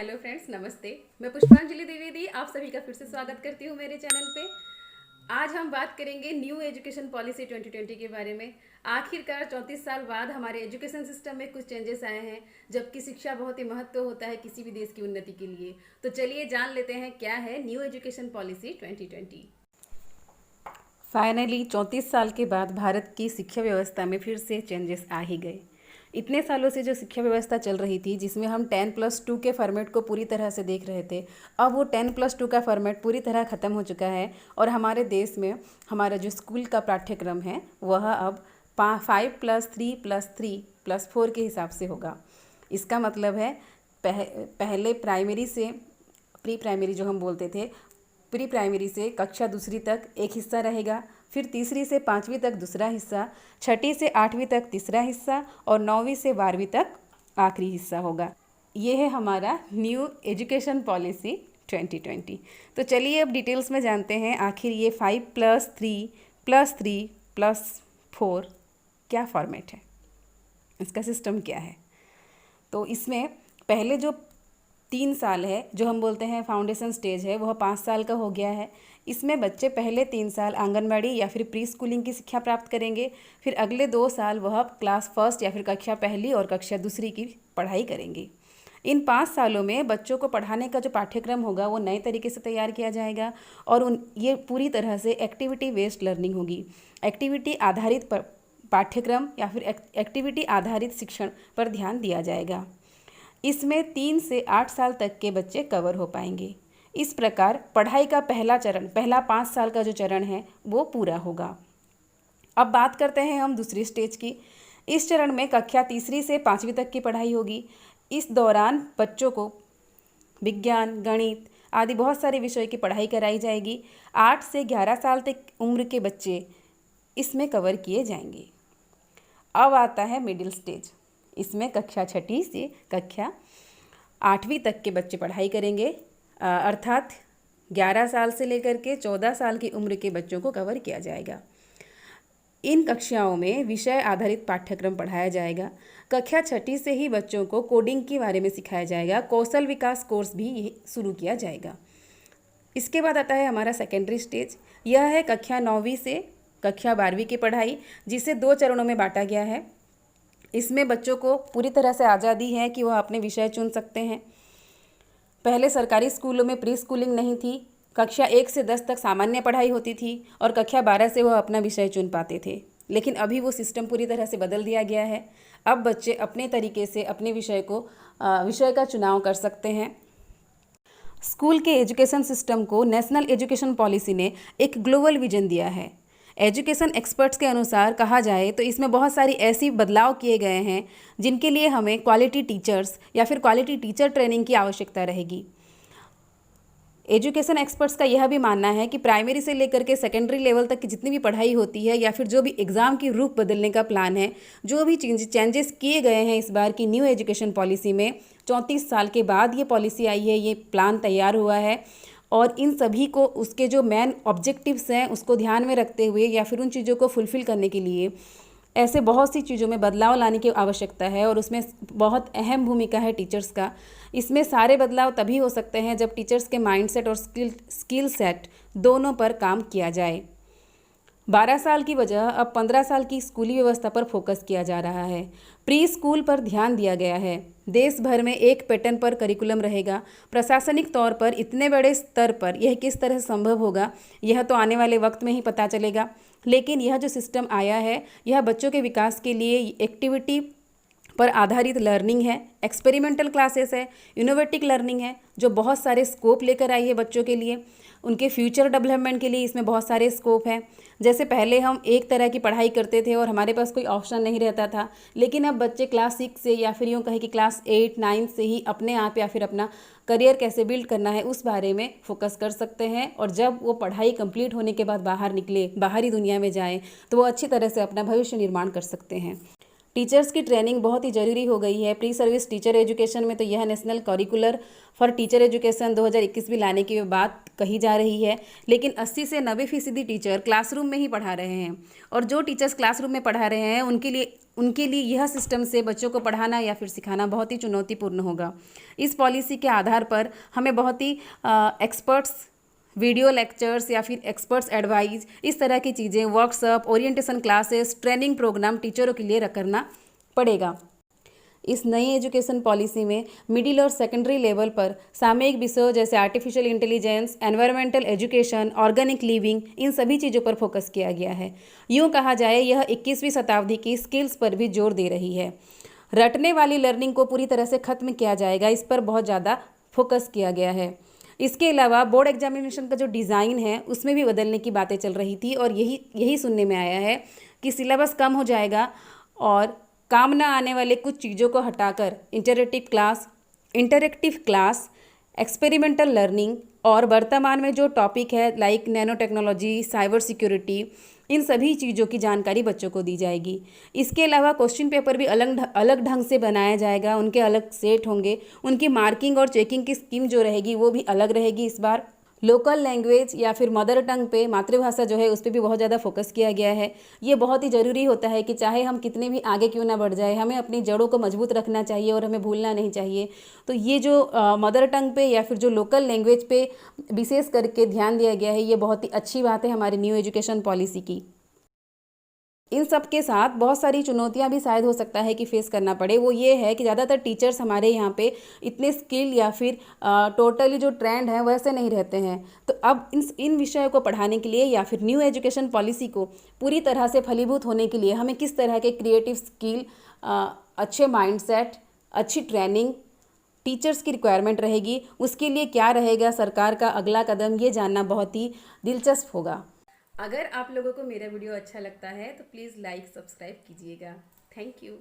Hello friends, नमस्ते। मैं पुष्पांजलि द्विवेदी आप सभी का फिर से स्वागत करती हूँ मेरे चैनल पे। आज हम बात करेंगे न्यू एजुकेशन पॉलिसी 2020 के बारे में। आखिरकार 34 साल बाद हमारे एजुकेशन सिस्टम में कुछ चेंजेस आए हैं, जबकि शिक्षा बहुत ही महत्व होता है किसी भी देश की उन्नति के लिए। तो चलिए जान लेते हैं क्या है न्यू एजुकेशन पॉलिसी 2020। फाइनली 34 साल के बाद भारत की शिक्षा व्यवस्था में फिर से चेंजेस आ ही गए। इतने सालों से जो शिक्षा व्यवस्था चल रही थी, जिसमें हम 10+2 के फॉर्मेट को पूरी तरह से देख रहे थे, अब वो 10+2 का फॉर्मेट पूरी तरह ख़त्म हो चुका है और हमारे देश में हमारा जो स्कूल का पाठ्यक्रम है वह अब 5+3+3+4 के हिसाब से होगा। इसका मतलब है पहले प्राइमरी से प्री प्राइमरी जो हम बोलते थे, प्री प्राइमरी से कक्षा दूसरी तक एक हिस्सा रहेगा, फिर तीसरी से 5वीं तक दूसरा हिस्सा, छठी से 8वीं तक तीसरा हिस्सा और 9वीं से 12वीं तक आखिरी हिस्सा होगा। ये है हमारा न्यू एजुकेशन पॉलिसी 2020। तो चलिए अब डिटेल्स में जानते हैं आखिर ये 5+3+3+4 क्या फॉर्मेट है, इसका सिस्टम क्या है। तो इसमें पहले जो 3 साल है, जो हम बोलते हैं फाउंडेशन स्टेज है, वह 5 साल का हो गया है। इसमें बच्चे पहले 3 साल आंगनबाड़ी या फिर प्री स्कूलिंग की शिक्षा प्राप्त करेंगे, फिर अगले 2 साल वह क्लास फर्स्ट या फिर कक्षा पहली और कक्षा दूसरी की पढ़ाई करेंगे। इन 5 सालों में बच्चों को पढ़ाने का जो पाठ्यक्रम होगा वो नए तरीके से तैयार किया जाएगा और ये पूरी तरह से एक्टिविटी बेस्ड लर्निंग होगी। एक्टिविटी आधारित पाठ्यक्रम या फिर एक्टिविटी आधारित शिक्षण पर ध्यान दिया जाएगा। इसमें 3 से 8 साल तक के बच्चे कवर हो पाएंगे। इस प्रकार पढ़ाई का पहला चरण, पहला 5 साल का जो चरण है वो पूरा होगा। अब बात करते हैं हम दूसरी स्टेज की। इस चरण में कक्षा तीसरी से 5वीं तक की पढ़ाई होगी। इस दौरान बच्चों को विज्ञान, गणित आदि बहुत सारे विषय की पढ़ाई कराई जाएगी। 8 से 11 साल तक उम्र के बच्चे इसमें कवर किए जाएंगे। अब आता है मिडिल स्टेज। इसमें कक्षा छठी से कक्षा 8वीं तक के बच्चे पढ़ाई करेंगे, अर्थात 11 साल से लेकर के 14 साल की उम्र के बच्चों को कवर किया जाएगा। इन कक्षाओं में विषय आधारित पाठ्यक्रम पढ़ाया जाएगा। कक्षा छठी से ही बच्चों को कोडिंग के बारे में सिखाया जाएगा। कौशल विकास कोर्स भी शुरू किया जाएगा। इसके बाद आता है हमारा सेकेंडरी स्टेज। यह है कक्षा 9वीं से कक्षा 12वीं की पढ़ाई, जिसे 2 चरणों में बांटा गया है। इसमें बच्चों को पूरी तरह से आज़ादी है कि वह अपने विषय चुन सकते हैं। पहले सरकारी स्कूलों में प्री स्कूलिंग नहीं थी। कक्षा 1 से 10 तक सामान्य पढ़ाई होती थी और कक्षा 12 से वह अपना विषय चुन पाते थे, लेकिन अभी वो सिस्टम पूरी तरह से बदल दिया गया है। अब बच्चे अपने तरीके से अपने विषय का चुनाव कर सकते हैं। स्कूल के एजुकेशन सिस्टम को नेशनल एजुकेशन पॉलिसी ने एक ग्लोबल विजन दिया है। एजुकेशन एक्सपर्ट्स के अनुसार कहा जाए तो इसमें बहुत सारी ऐसी बदलाव किए गए हैं जिनके लिए हमें क्वालिटी टीचर्स या फिर क्वालिटी टीचर ट्रेनिंग की आवश्यकता रहेगी। एजुकेशन एक्सपर्ट्स का यह भी मानना है कि प्राइमरी से लेकर के सेकेंडरी लेवल तक की जितनी भी पढ़ाई होती है या फिर जो भी एग्ज़ाम की रूप बदलने का प्लान है, जो भी चेंजेस किए गए हैं इस बार की न्यू एजुकेशन पॉलिसी में, 34 साल के बाद ये पॉलिसी आई है, ये प्लान तैयार हुआ है और इन सभी को उसके जो मेन ऑब्जेक्टिव्स हैं उसको ध्यान में रखते हुए या फिर उन चीज़ों को फुलफ़िल करने के लिए ऐसे बहुत सी चीज़ों में बदलाव लाने की आवश्यकता है और उसमें बहुत अहम भूमिका है टीचर्स का। इसमें सारे बदलाव तभी हो सकते हैं जब टीचर्स के माइंडसेट और स्किल सेट दोनों पर काम किया जाए। 12 साल की वजह अब 15 साल की स्कूली व्यवस्था पर फोकस किया जा रहा है। प्री स्कूल पर ध्यान दिया गया है। देश भर में एक पैटर्न पर करिकुलम रहेगा। प्रशासनिक तौर पर इतने बड़े स्तर पर यह किस तरह संभव होगा, यह तो आने वाले वक्त में ही पता चलेगा। लेकिन यह जो सिस्टम आया है, यह बच्चों के विकास के लिए एक्टिविटी पर आधारित लर्निंग है, एक्सपेरिमेंटल क्लासेस है, इनोवेटिव लर्निंग है, जो बहुत सारे स्कोप लेकर आई है बच्चों के लिए। उनके फ्यूचर डेवलपमेंट के लिए इसमें बहुत सारे स्कोप हैं। जैसे पहले हम एक तरह की पढ़ाई करते थे और हमारे पास कोई ऑप्शन नहीं रहता था, लेकिन अब बच्चे क्लास 6 से या फिर यूँ कहें कि क्लास 8, 9 से ही अपने आप या फिर अपना करियर कैसे बिल्ड करना है उस बारे में फोकस कर सकते हैं। और जब वो पढ़ाई कंप्लीट होने के बाद बाहर निकले, बाहरी दुनिया में जाएँ, तो वो अच्छी तरह से अपना भविष्य निर्माण कर सकते हैं। टीचर्स की ट्रेनिंग बहुत ही ज़रूरी हो गई है। प्री सर्विस टीचर एजुकेशन में तो यह national curricular for teacher education 2021 भी लाने की बात कही जा रही है, लेकिन 80 से 90% टीचर क्लासरूम में ही पढ़ा रहे हैं, और जो टीचर्स क्लासरूम में पढ़ा रहे हैं उनके लिए यह सिस्टम से बच्चों को पढ़ाना या फिर सिखाना बहुत ही चुनौतीपूर्ण होगा। इस पॉलिसी के आधार पर हमें बहुत ही एक्सपर्ट्स वीडियो लेक्चर्स या फिर एक्सपर्ट्स एडवाइस, इस तरह की चीज़ें, workshop, orientation classes, training program टीचरों के लिए करना पड़ेगा। इस नई एजुकेशन पॉलिसी में मिडिल और सेकेंडरी लेवल पर सामयिक विषयों जैसे artificial intelligence, environmental education, organic living, इन सभी चीज़ों पर फोकस किया गया है। यूँ कहा जाए यह 21वीं शताब्दी की स्किल्स पर भी जोर दे रही है। रटने वाली लर्निंग को पूरी तरह से ख़त्म किया जाएगा, इस पर बहुत ज़्यादा फोकस किया गया है। इसके अलावा बोर्ड एग्जामिनेशन का जो डिज़ाइन है उसमें भी बदलने की बातें चल रही थी, और यही सुनने में आया है कि सिलेबस कम हो जाएगा और काम न आने वाले कुछ चीज़ों को हटाकर इंटरेक्टिव क्लास, एक्सपेरिमेंटल लर्निंग और वर्तमान में जो टॉपिक है like nano technology, cyber security, इन सभी चीज़ों की जानकारी बच्चों को दी जाएगी। इसके अलावा क्वेश्चन पेपर भी अलग ढंग से बनाया जाएगा, उनके अलग सेट होंगे, उनकी मार्किंग और चेकिंग की स्कीम जो रहेगी वो भी अलग रहेगी। इस बार लोकल लैंग्वेज या फिर मदर टंग पे, मातृभाषा जो है उस पर भी बहुत ज़्यादा फोकस किया गया है। ये बहुत ही ज़रूरी होता है कि चाहे हम कितने भी आगे क्यों ना बढ़ जाए, हमें अपनी जड़ों को मजबूत रखना चाहिए और हमें भूलना नहीं चाहिए। तो ये जो मदर टंग पे या फिर जो लोकल लैंग्वेज पे विशेष करके ध्यान दिया गया है, ये बहुत ही अच्छी बात है हमारी न्यू एजुकेशन पॉलिसी की। इन सब के साथ बहुत सारी चुनौतियां भी शायद हो सकता है कि फेस करना पड़े। वो ये है कि ज़्यादातर टीचर्स हमारे यहाँ पे इतने स्किल या फिर टोटली जो ट्रेंड है वैसे नहीं रहते हैं। तो अब इन विषयों को पढ़ाने के लिए या फिर न्यू एजुकेशन पॉलिसी को पूरी तरह से फलीभूत होने के लिए हमें किस तरह के क्रिएटिव स्किल, अच्छे माइंडसेट, अच्छी ट्रेनिंग टीचर्स की रिक्वायरमेंट रहेगी, उसके लिए क्या रहेगा सरकार का अगला कदम, ये जानना बहुत ही दिलचस्प होगा। अगर आप लोगों को मेरा वीडियो अच्छा लगता है तो प्लीज़ लाइक सब्सक्राइब कीजिएगा। Thank you.